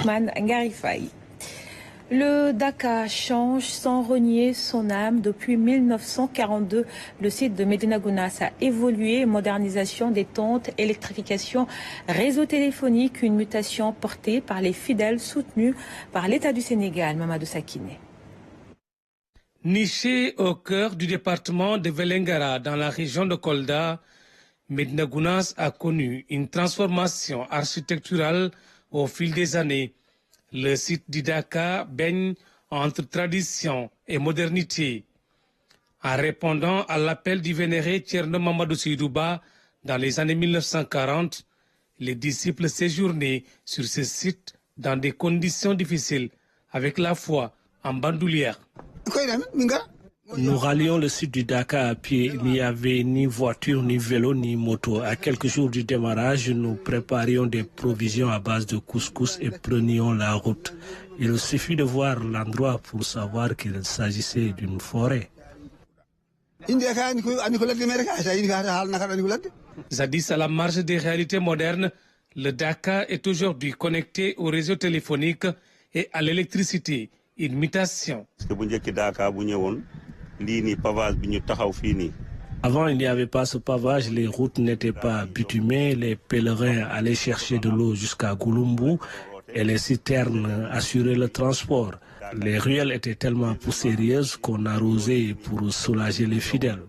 Man Ngarifaï. Le Dakar change sans renier son âme. Depuis 1942, le site de Médina Gounass a évolué. Modernisation des tentes, électrification, réseau téléphonique, une mutation portée par les fidèles soutenus par l'État du Sénégal. Mamadou Sakiné. Niché au cœur du département de Vélingara, dans la région de Kolda, Médina Gounass a connu une transformation architecturale au fil des années. Le site du Dakar baigne entre tradition et modernité. En répondant à l'appel du vénéré Thierno Mamadou Seydouba dans les années 1940, les disciples séjournaient sur ce site dans des conditions difficiles, avec la foi en bandoulière. Nous rallions le site du Dakar à pied. Il n'y avait ni voiture, ni vélo, ni moto. À quelques jours du démarrage, nous préparions des provisions à base de couscous et prenions la route. Il suffit de voir l'endroit pour savoir qu'il s'agissait d'une forêt. Jadis à la marge des réalités modernes, le Dakar est aujourd'hui connecté au réseau téléphonique et à l'électricité. Une mutation. Avant, il n'y avait pas ce pavage, les routes n'étaient pas bitumées, les pèlerins allaient chercher de l'eau jusqu'à Gouloumbou et les citernes assuraient le transport. Les ruelles étaient tellement poussiéreuses qu'on arrosait pour soulager les fidèles.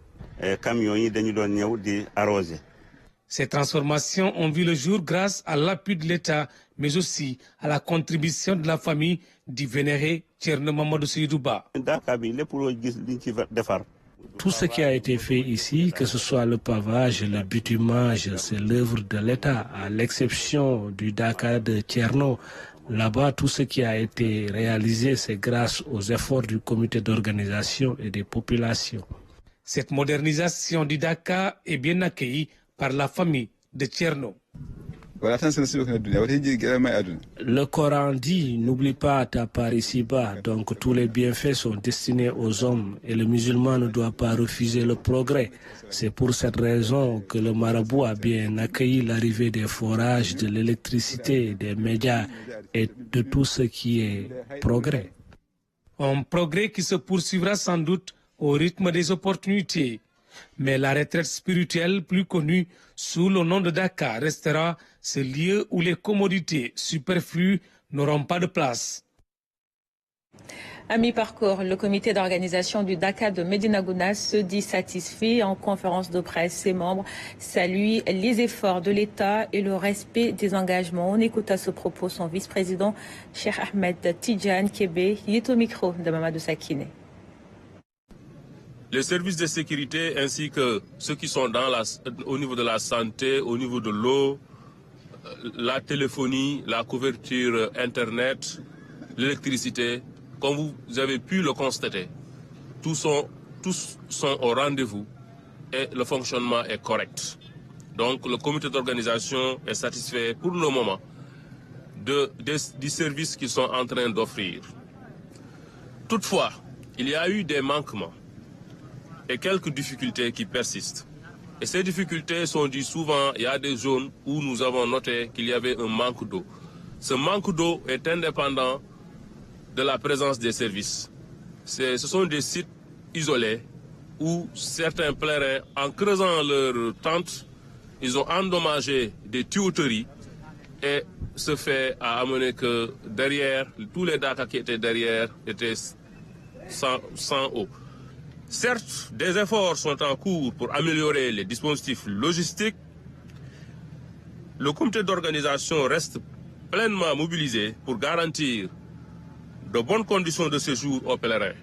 Ces transformations ont vu le jour grâce à l'appui de l'État, mais aussi à la contribution de la famille du vénéré Thierno Mamadou Seydouba. Tout ce qui a été fait ici, que ce soit le pavage, le bitumage, c'est l'œuvre de l'État, à l'exception du Dakar de Thierno. Là-bas, tout ce qui a été réalisé, c'est grâce aux efforts du comité d'organisation et des populations. Cette modernisation du Dakar est bien accueillie par la famille de Thierno. Le Coran dit, n'oublie pas ta part ici-bas, donc tous les bienfaits sont destinés aux hommes et le musulman ne doit pas refuser le progrès. C'est pour cette raison que le marabout a bien accueilli l'arrivée des forages, de l'électricité, des médias et de tout ce qui est progrès. Un progrès qui se poursuivra sans doute au rythme des opportunités. Mais la retraite spirituelle, plus connue sous le nom de Dakar, restera ce lieu où les commodités superflues n'auront pas de place. À mi-parcours, le comité d'organisation du Dakar de Médina Gounass se dit satisfait. En conférence de presse, ses membres saluent les efforts de l'État et le respect des engagements. On écoute à ce propos son vice-président, Cheikh Ahmed Tidjane Kébé. Il est au micro de Mamadou Sakiné. Les services de sécurité ainsi que ceux qui sont au niveau de la santé, au niveau de l'eau, la téléphonie, la couverture Internet, l'électricité, comme vous avez pu le constater, tous sont au rendez-vous et le fonctionnement est correct. Donc le comité d'organisation est satisfait pour le moment du service qu'ils sont en train d'offrir. Toutefois, il y a eu des manquements et quelques difficultés qui persistent. Et ces difficultés sont dues souvent, il y a des zones où nous avons noté qu'il y avait un manque d'eau. Ce manque d'eau est indépendant de la présence des services. Ce sont des sites isolés où certains pèlerins, en creusant leur tente, ils ont endommagé des tuyauteries et ce fait a amené que derrière, tous les Dakar qui étaient derrière étaient sans eau. Certes, des efforts sont en cours pour améliorer les dispositifs logistiques. Le comité d'organisation reste pleinement mobilisé pour garantir de bonnes conditions de séjour aux pèlerins.